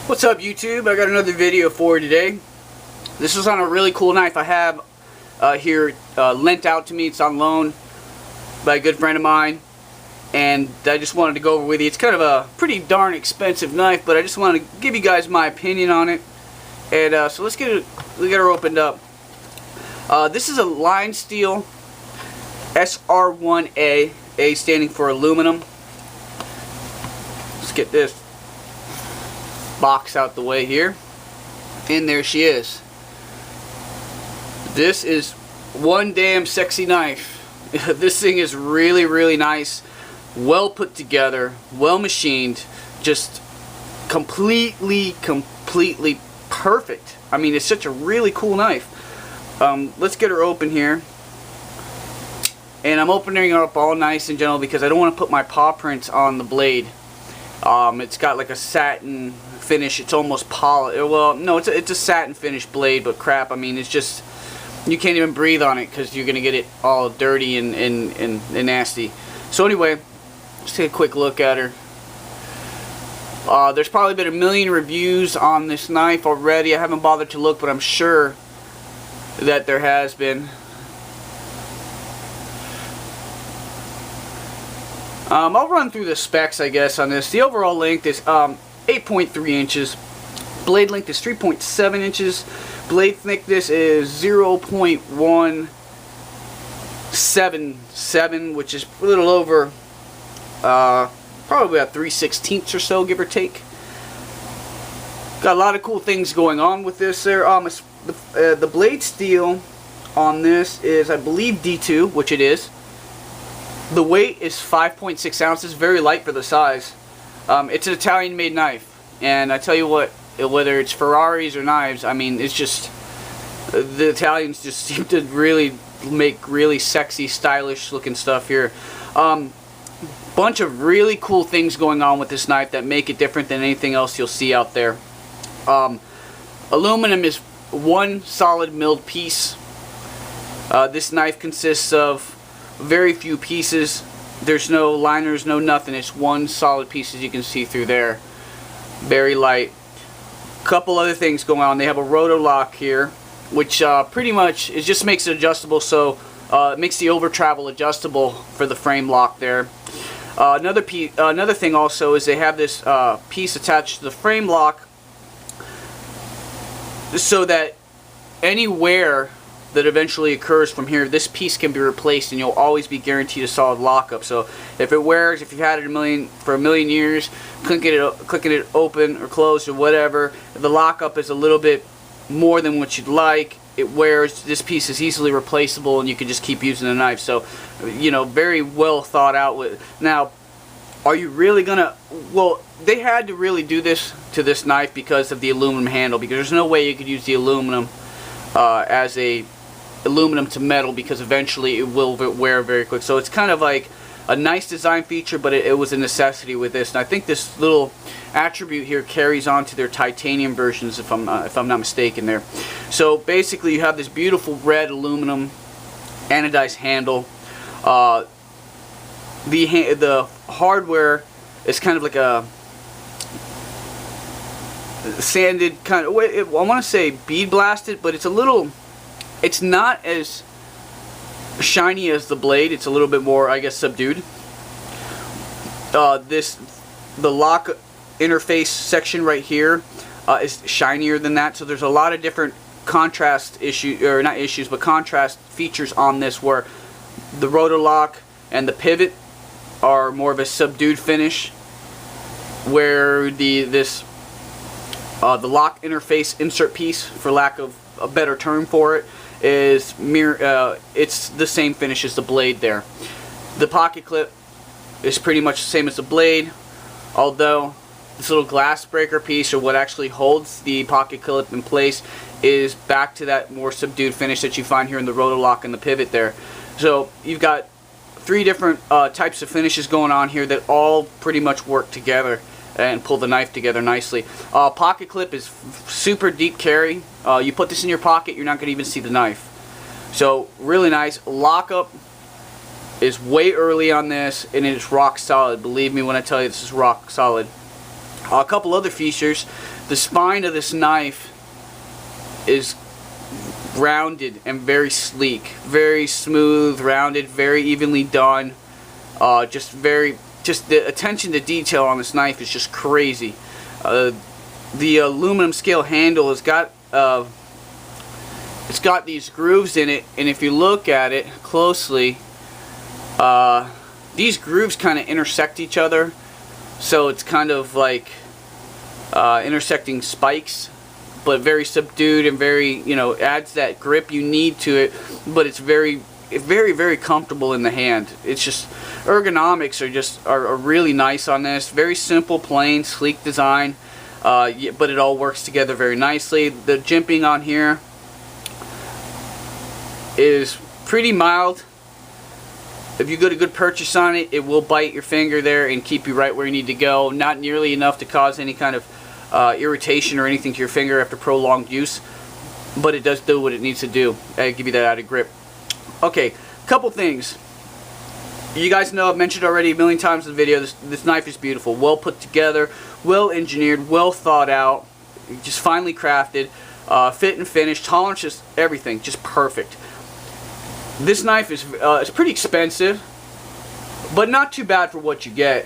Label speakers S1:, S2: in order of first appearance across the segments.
S1: What's up, YouTube? I got another video for you today. This is on a really cool knife I have here lent out to me. It's on loan by a good friend of mine, and I just wanted to go over with you. It's kind of a pretty darn expensive knife, but I just wanted to give you guys my opinion on it. And so let's get her opened up. This is a Lionsteel SR1A, A standing for aluminum. Let's get this box out the way here, and there she is. This is one damn sexy knife. This thing is really nice, well put together, well machined, just completely perfect. I mean, it's such a really cool knife. Let's get her open here, and I'm opening her up all nice and gentle because I don't want to put my paw prints on the blade. It's got like a satin finish. It's almost polished. Well, no, it's a satin finish blade, but crap. I mean, it's just, you can't even breathe on it because you're gonna get it all dirty and nasty. So anyway, let's take a quick look at her. There's probably been a million reviews on this knife already. I haven't bothered to look, but I'm sure that there has been. I'll run through the specs, I guess, on this. The overall length is 8.3 inches. Blade length is 3.7 inches. Blade thickness is 0.177, which is a little over, probably about 3/16 or so, give or take. Got a lot of cool things going on with this there. The blade steel on this is, I believe, D2, which it is. The weight is 5.6 ounces, very light for the size. It's an Italian-made knife, and I tell you what, whether it's Ferraris or knives, I mean, it's just, the Italians just seem to really make really sexy, stylish-looking stuff here. Bunch of really cool things going on with this knife that make it different than anything else you'll see out there. Aluminum is one solid milled piece. This knife consists of very few pieces. There's no liners, no nothing. It's one solid piece, as you can see through there. Very light. Couple other things going on. They have a roto lock here, which pretty much it just makes it adjustable, so it makes the over travel adjustable for the frame lock there. Another thing also is they have this piece attached to the frame lock, so that any wear that eventually occurs from here, this piece can be replaced, and you'll always be guaranteed a solid lockup. So if it wears, if you've had it for a million years, clicking it open or closed or whatever, if the lockup is a little bit more than what you'd like, it wears, this piece is easily replaceable, and you can just keep using the knife. So, you know, very well thought out. Now, are you really gonna, well, they had to really do this to this knife because of the aluminum handle, because there's no way you could use the aluminum as a aluminum to metal, because eventually it will wear very quick. So it's kind of like a nice design feature, but it was a necessity with this. And I think this little attribute here carries on to their titanium versions, if I'm not mistaken there. So basically you have this beautiful red aluminum anodized handle. The hardware is kind of like a sanded kind of, I want to say bead blasted, but it's a little, it's not as shiny as the blade. It's a little bit more, I guess, subdued. The lock interface section right here is shinier than that. So there's a lot of different contrast contrast features on this, where the rotor lock and the pivot are more of a subdued finish, where the lock interface insert piece, for lack of a better term for it, is it's the same finish as the blade there. The pocket clip is pretty much the same as the blade, although this little glass breaker piece, or what actually holds the pocket clip in place, is back to that more subdued finish that you find here in the rotor lock and the pivot there. So you've got three different types of finishes going on here that all pretty much work together and pull the knife together nicely. Pocket clip is super deep carry. You put this in your pocket, you're not going to even see the knife. So really nice. Lockup is way early on this, and it's rock solid. Believe me when I tell you this is rock solid. A couple other features. The spine of this knife is rounded and very sleek, very smooth, rounded, very evenly done. Just the attention to detail on this knife is just crazy. The aluminum scale handle has got it's got these grooves in it, and if you look at it closely, these grooves kind of intersect each other, so it's kind of like intersecting spikes, but very subdued and very, you know, adds that grip you need to it, but it's very comfortable in the hand. It's just, ergonomics are really nice on this. Very simple, plain, sleek design, but it all works together very nicely. The jimping on here is pretty mild. If you get a good purchase on it, it will bite your finger there and keep you right where you need to go. Not nearly enough to cause any kind of irritation or anything to your finger after prolonged use, but it does do what it needs to do. Give you that added grip. Okay, couple things. You guys know, I've mentioned already a million times in the video, this knife is beautiful, well put together, well engineered, well thought out, just finely crafted, fit and finish, tolerance, just everything, just perfect. This knife is it's pretty expensive, but not too bad for what you get.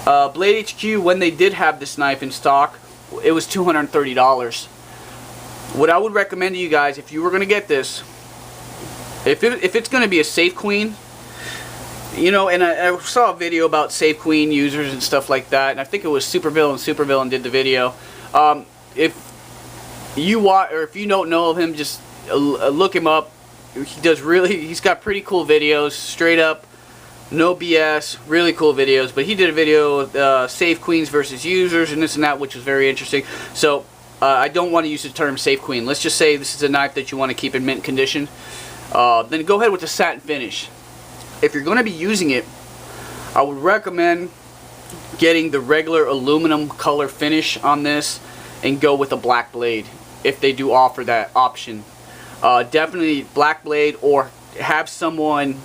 S1: Blade HQ, when they did have this knife in stock, it was $230. What I would recommend to you guys, if you were going to get this, if it's going to be a Safe Queen, you know, and I saw a video about Safe Queen users and stuff like that, and I think it was Supervillain did the video. If you watch, or if you don't know of him, just look him up. He's got pretty cool videos, straight up, no BS, really cool videos. But he did a video of Safe Queens versus users and this and that, which was very interesting. So I don't want to use the term Safe Queen. Let's just say this is a knife that you want to keep in mint condition. Then go ahead with the satin finish. If you're going to be using it, I would recommend getting the regular aluminum color finish on this and go with a black blade if they do offer that option. Definitely black blade, or have someone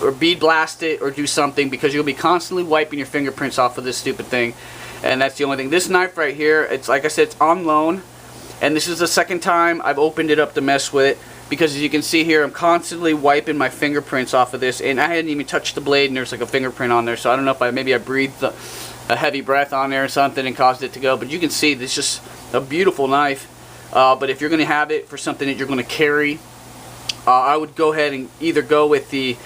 S1: or bead blast it or do something, because you'll be constantly wiping your fingerprints off of this stupid thing, and that's the only thing. This knife right here, it's like I said, it's on loan, and this is the second time I've opened it up to mess with it, because as you can see here, I'm constantly wiping my fingerprints off of this, and I hadn't even touched the blade and there's like a fingerprint on there, so I don't know if maybe I breathed a heavy breath on there or something and caused it to go, but you can see this is just a beautiful knife. But if you're going to have it for something that you're going to carry, I would go ahead and either go with the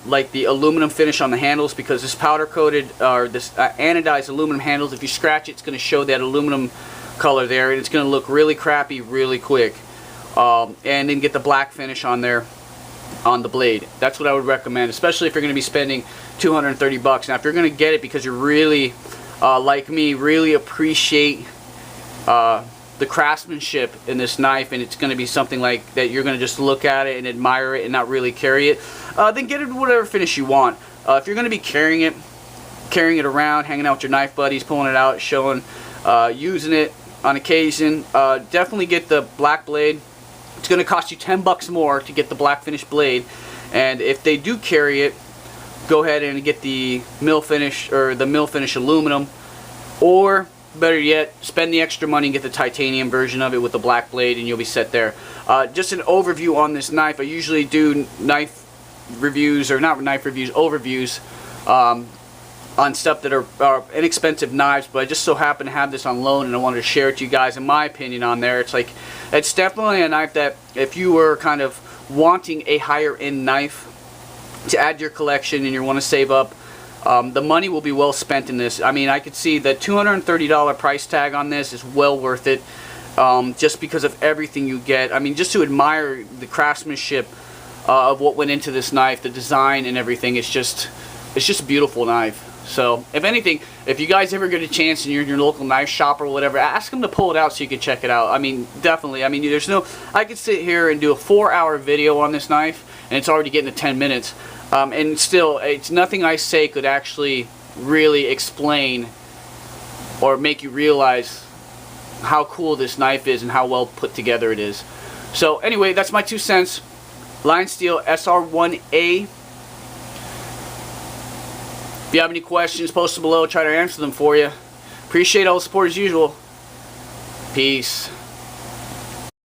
S1: like the aluminum finish on the handles, because this powder coated or this anodized aluminum handles, if you scratch it, it's going to show that aluminum color there, and it's going to look really crappy really quick. And then get the black finish on there on the blade. That's what I would recommend, especially if you're going to be spending $230. Now if you're going to get it because you really like me, really appreciate the craftsmanship in this knife, and it's going to be something like that you're going to just look at it and admire it and not really carry it, then get it whatever finish you want. If you're going to be carrying it around, hanging out with your knife buddies, pulling it out, showing, using it on occasion, definitely get the black blade. It's going to cost you $10 more to get the black finish blade, and if they do carry it, go ahead and get the mill finish or the mill finish aluminum, or better yet, spend the extra money and get the titanium version of it with the black blade, and you'll be set there. Just an overview on this knife. I usually do knife reviews, or not knife reviews, overviews on stuff that are inexpensive knives, but I just so happen to have this on loan, and I wanted to share it to you guys and my opinion on there. It's definitely a knife that if you were kind of wanting a higher end knife to add to your collection and you want to save up, the money will be well spent in this. I mean, I could see the $230 price tag on this is well worth it, just because of everything you get. I mean, just to admire the craftsmanship of what went into this knife, the design and everything. It's just a beautiful knife. So, if anything, if you guys ever get a chance and you're in your local knife shop or whatever, ask them to pull it out so you can check it out. I mean, definitely. I mean, I could sit here and do a 4-hour video on this knife, and it's already getting to 10 minutes. And still, it's nothing I say could actually really explain or make you realize how cool this knife is and how well put together it is. So, anyway, that's my 2 cents. Lionsteel SR1A. If you have any questions, post them below. Try to answer them for you. Appreciate all the support as usual. Peace.